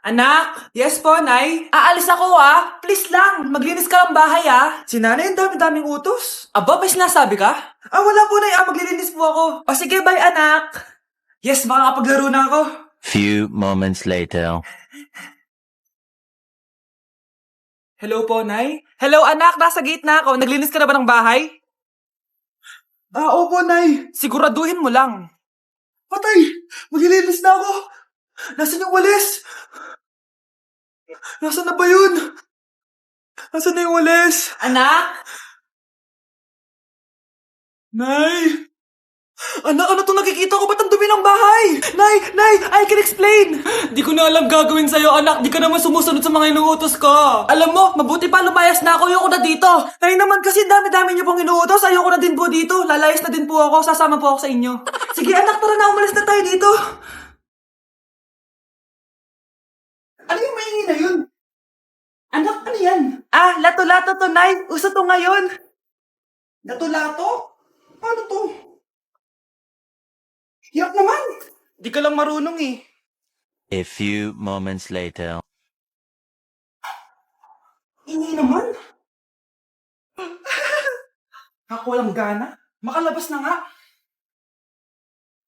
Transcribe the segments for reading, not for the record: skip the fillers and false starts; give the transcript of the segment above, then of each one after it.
Anak! Yes po, Nay? Aalis ako Please lang, maglinis ka ng bahay Si nanay, ang dami-daming utos. Aba, may sinasabi ka? Wala po, Nay. Maglilinis po ako. O sige, bye, anak. Yes, makakapaglaro na ako. Few moments later. Hello po, Nay? Hello, anak. Nasa gate na ako. Naglinis ka na ba ng bahay? Opo, Nay. Siguraduhin mo lang. Patay! Maglilinis na ako. Nasaan yung walis? Nasaan na ba yun? Nasaan na yung walis? Anak? Nay! Anak, ano itong nakikita ko? Ba't ang dumi ng bahay? Nay! I can explain! Di ko na alam gagawin sa'yo, anak. Di ka naman sumusunod sa mga inuutos ko. Alam mo, mabuti pa lumayas na ako. Ayoko na dito. Nay naman kasi dami-dami niyo pong inuutos. Ayoko na din po dito. Lalayas na din po ako. Sasama po ako sa inyo. Sige, anak, tara na. Umalis na tayo dito. Ano yung maingay na yun? Anak, ano yan? Lato-lato to, Nay. Uso to ngayon. Lato-lato? Ano to? Yak naman! Di ka lang marunong A few moments later. Ingay naman. Ako walang gana. Makalabas na nga.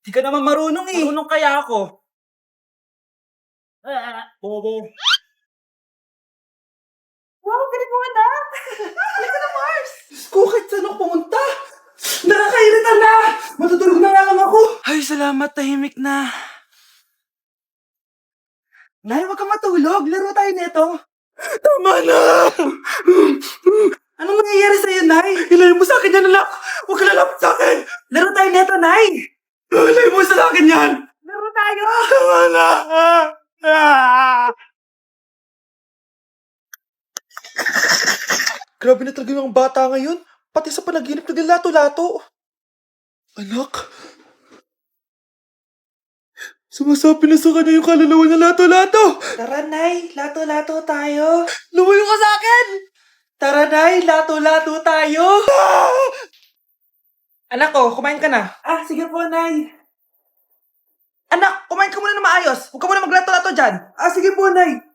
Di ka naman marunong Marunong kaya ako. Bobo. Wow, galing mo anak! Halika na, Mars! Diyos ko, kahit saan ako pumunta! Nakakairita na! Matutulog na nga lang ako! Ay, salamat, tahimik na. Nay, wag kang matulog. Laro tayo nito. Tama na! Anong nangyayari sa'yo, Nay? Ilayo mo sa akin yan, anak! Huwag ka lalapit sa akin! Laro tayo nito, Nay! Ilayo mo sa akin yan! Laro tayo! Tama na! Grabe na talaga yung bata ngayon. Pati sa panaginip na lato-lato. Anak. Sumasabi na sa kanya yung kaluluwa na lato-lato. Tara, Nay. Lato-lato tayo. Lumayo ka sa akin! Tara, Nay. Lato-lato tayo. Anak ko, kumain ka na. Sige po, Nay. Anak, kumain ka muna na maayos. Huwag ka muna maglato-lato dyan. Sige po, Nay.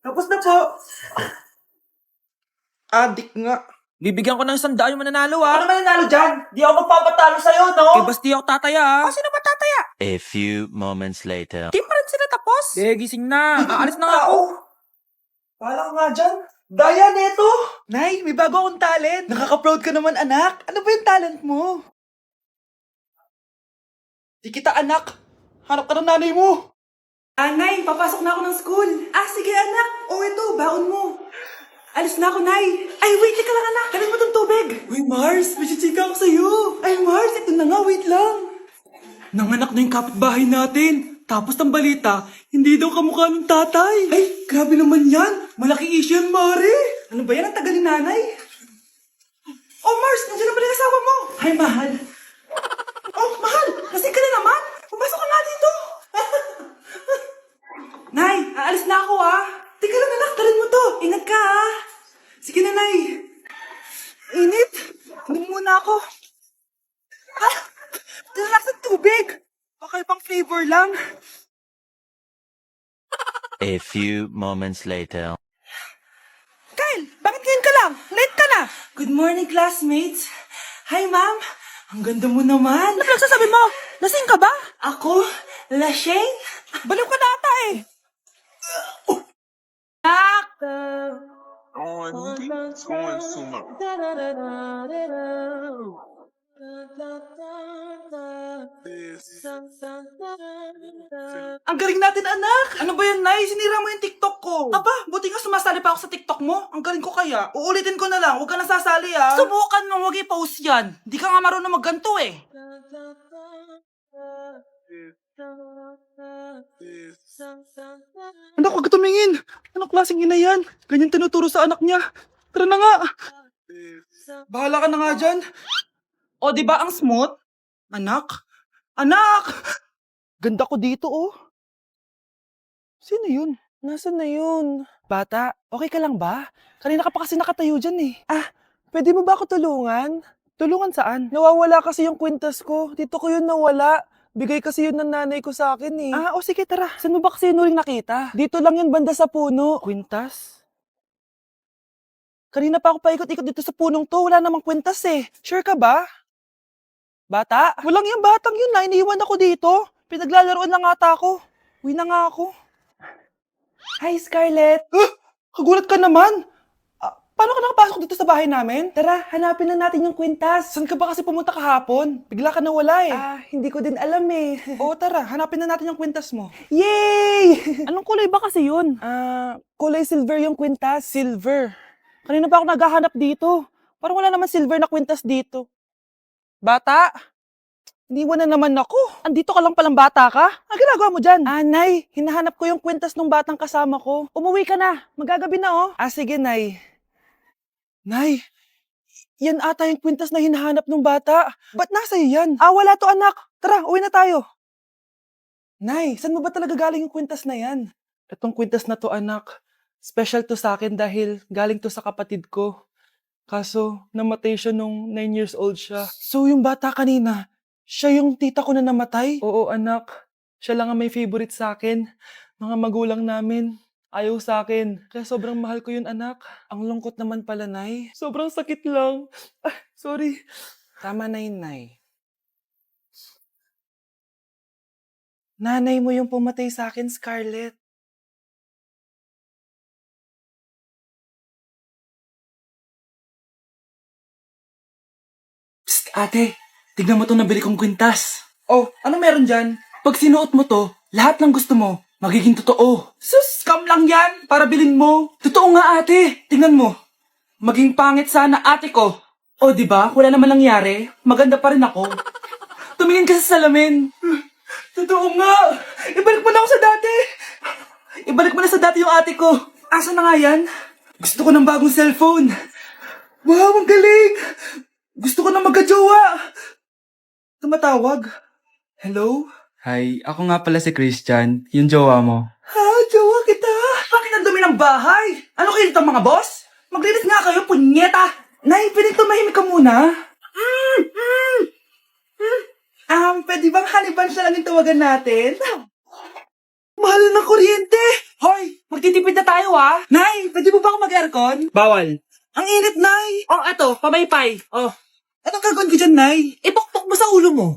Tapos na po. Adik nga. Bibigyan ko ng 100 yung mananalo Ano mananalo dyan? Di ako magpapatalo sa'yo, no? Basta ako tataya Sino ba tataya? A few moments later. Di pa rin sila tapos? Gising na. Aalis na nga ako. Pala ka nga dyan. Daya neto. Nay, may bago akong talent. Nakaka-proud ka naman, anak. Ano ba yung talent mo? Di kita anak. Hanap ka ng nanay mo. Nay, papasok na ako ng school. Sige anak. Ito, baon mo. Alis na ako, Nay. Wait, teka lang anak. Kanin mo tong tubig. Uy, Mars, may chichika ako sa'yo. Mars, ito na nga, wait lang. Nanganak na yung kapitbahay natin. Tapos ang balita, hindi daw kamukha ng tatay. Grabe naman yan. Malaki issue yan, Mari. Ano ba yan? Ang tagal ni nanay. Mars, nandiyan na pala yung asawa mo. Mahal. Mahal, lasing ka na naman. Pumasok ka nga dito. Nay, aalis na ako Teka lang anak, talin mo to. Ingat ka Sige na, Nay. Init. Hindi muna ako. Tinalasan tubig. Baka ibang flavor lang. A few moments later. Kyle, bakit ngayon ka lang? Late ka na. Good morning, classmates. Hi, ma'am. Ang ganda mo naman. Ano nagsasabi mo? Lasing ka ba? Ako? Lasing? Baliw ka na ata Ang galing natin, anak! Ano ba yan, Nay? Sinira mo yung TikTok ko. Aba, buti nga sumasali pa ako sa TikTok mo. Ang galing ko kaya. Uulitin ko na lang. Huwag ka na sasali, Subukan mo, huwag i-post yan. Di ka nga marunong magganto, Anak, huwag ka tumingin. Anong klaseng ina yan? Ganyan tinuturo sa anak niya. Tara na nga. Bahala ka na nga dyan. Di ba ang smooth? Anak? Anak! Ganda ko dito, Sino yun? Nasaan na yun? Bata, okay ka lang ba? Kanina ka pa kasi nakatayo dyan pwede mo ba ako tulungan? Tulungan saan? Nawawala kasi yung kwintas ko. Dito ko yun nawala. Bigay kasi yun ng nanay ko sa akin eh. O sige tara. Saan mo ba kasi yun uling nakita? Dito lang yun banda sa puno. Kwintas? Kanina pa ako paikot-ikot dito sa punong to. Wala namang kwintas eh. Sure ka ba? Bata? Walang yung batang yun na. Iniiwan ako dito. Pinaglalaroan lang ata ako. Uwi na nga ako. Hi, Scarlett. Kagulat ka naman. Paano ka nakapasok dito sa bahay namin? Tara, hanapin na natin yung kwintas. Saan ka ba kasi pumunta kahapon? Bigla ka nawala eh. Hindi ko din alam eh. Oo, tara, hanapin na natin yung kwintas mo. Yay! Anong kulay ba kasi yun? Kulay silver yung kwintas. Silver? Kanina pa ako naghahanap dito. Parang wala naman silver na kwintas dito. Bata? Iniwan na naman ako. Andito ka lang palang bata ka? Ang ginagawa mo dyan? Nay, hinahanap ko yung kwintas ng batang kasama ko. Umuwi ka na. Magagabi na oh. Sige, Nay. Nay, yan ata yung kwintas na hinahanap ng bata. Ba't nasa iyo yan? Wala to anak. Tara, uwi na tayo. Nay, saan mo ba talaga galing yung kwintas na yan? Itong kwintas na to anak, special to sa akin dahil galing to sa kapatid ko. Kaso, namatay siya nung 9 years old siya. So, yung bata kanina, siya yung tita ko na namatay? Oo anak, siya lang ang may favorite sa akin. Mga magulang namin. Ayaw sa akin. Kaya sobrang mahal ko yun, anak. Ang lungkot naman pala, Nay. Sobrang sakit lang. Sorry. Tama na yun, Nay. Nanay mo yung pumatay sa akin, Scarlett. Psst, ate. Tignan mo to nabili kong kwintas. Ano meron dyan? Pag sinuot mo to, lahat ng gusto mo, magiging totoo. Sus, scam lang yan para bilhin mo. Totoo nga ate, tingnan mo. Maging pangit sana ate ko. Di ba? Wala naman nangyari. Maganda pa rin ako. Tumingin ka sa salamin. Totoo nga. Ibalik mo na ako sa dati. Ibalik mo na sa dati yung ate ko. Asa na nga yan? Gusto ko ng bagong cellphone. Wow, ang galing. Gusto ko na magka-jowa. Tumatawag. Hello? Hi, ako nga pala si Christian, yung jowa mo. Jowa kita! Bakit ang dumi ng bahay? Ano kayo dito mga boss? Maglinis nga kayo, punyeta! Nay, pwede tumahimik ka muna? Pwede bang honey bunch na lang yung tawagan natin? Mahal ng kuryente! Hoy, magtitipid na tayo Nay, pwede mo ba ako mag-aircon? Bawal. Ang init, Nay! Eto, pamaypay. Anong gagawin ko dyan, Nay? Ipokpok mo sa ulo mo.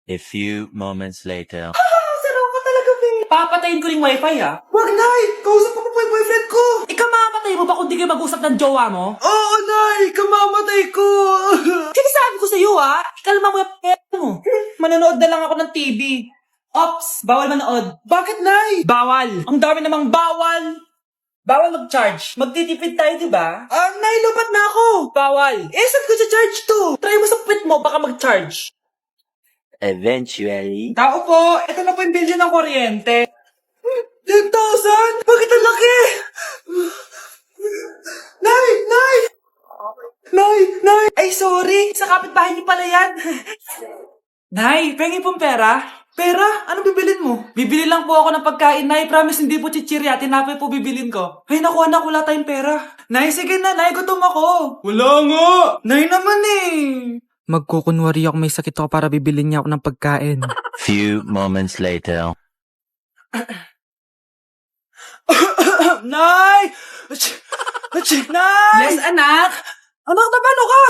A few moments later. Sarap ka talaga, Ping! Papatayin ko yung wifi Wag, Nay! Kausap ko pa po yung boyfriend ko! Ikamamatay mo ba kung di kayo mag-usap ng jowa mo? Oo, Nay! Kamamatay ko! Sinasabi ko sa'yo ikalma mo yung mo. Manonood na lang ako ng TV. Ops, bawal manood. Bakit, Nay? Bawal. Ang dami namang bawal. Bawal mag-charge. Magtitipid tayo, di ba? Nay, lupat na ako! Bawal. Saan ko charge to? Try mo sa puwit mo, baka mag-charge. Eventually. Tao po, ito na po yung bill ng kuryente. 10,000? Bakit ang laki? Nay! Nay! Nay! Nay! Ay, sorry! Sa kapitbahay niyo pala yan. Nay, pengi pong pera. Pera? Anong bibilin mo? Bibili lang po ako ng pagkain, Nay. Promise, hindi po chichirya. Tinapay po bibilin ko. Ay, naku anak, wala tayong pera. Nay, sige na, Nay. Gutom ako. Wala nga! Nay naman Magkukunwari ako may sakit ako para bibilin niya ako ng pagkain. Few moments later. Nay! Nay! Yes, anak. Anak, paano ka?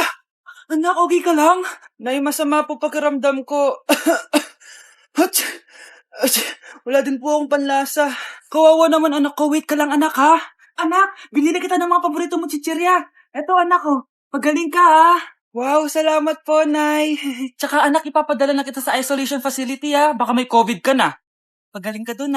Anak, okay ka lang? Nay, masama po pakiramdam ko. Wala din po akong panlasa. Kawawa naman anak ko. Wait ka lang anak ha. Anak, binili kita ng mga paborito mong chichirya. Eto, anak ko. Pagaling ka, Wow, salamat po, Nay. Tsaka, anak, ipapadala na kita sa isolation facility, Baka may COVID ka na. Pagaling ka dun,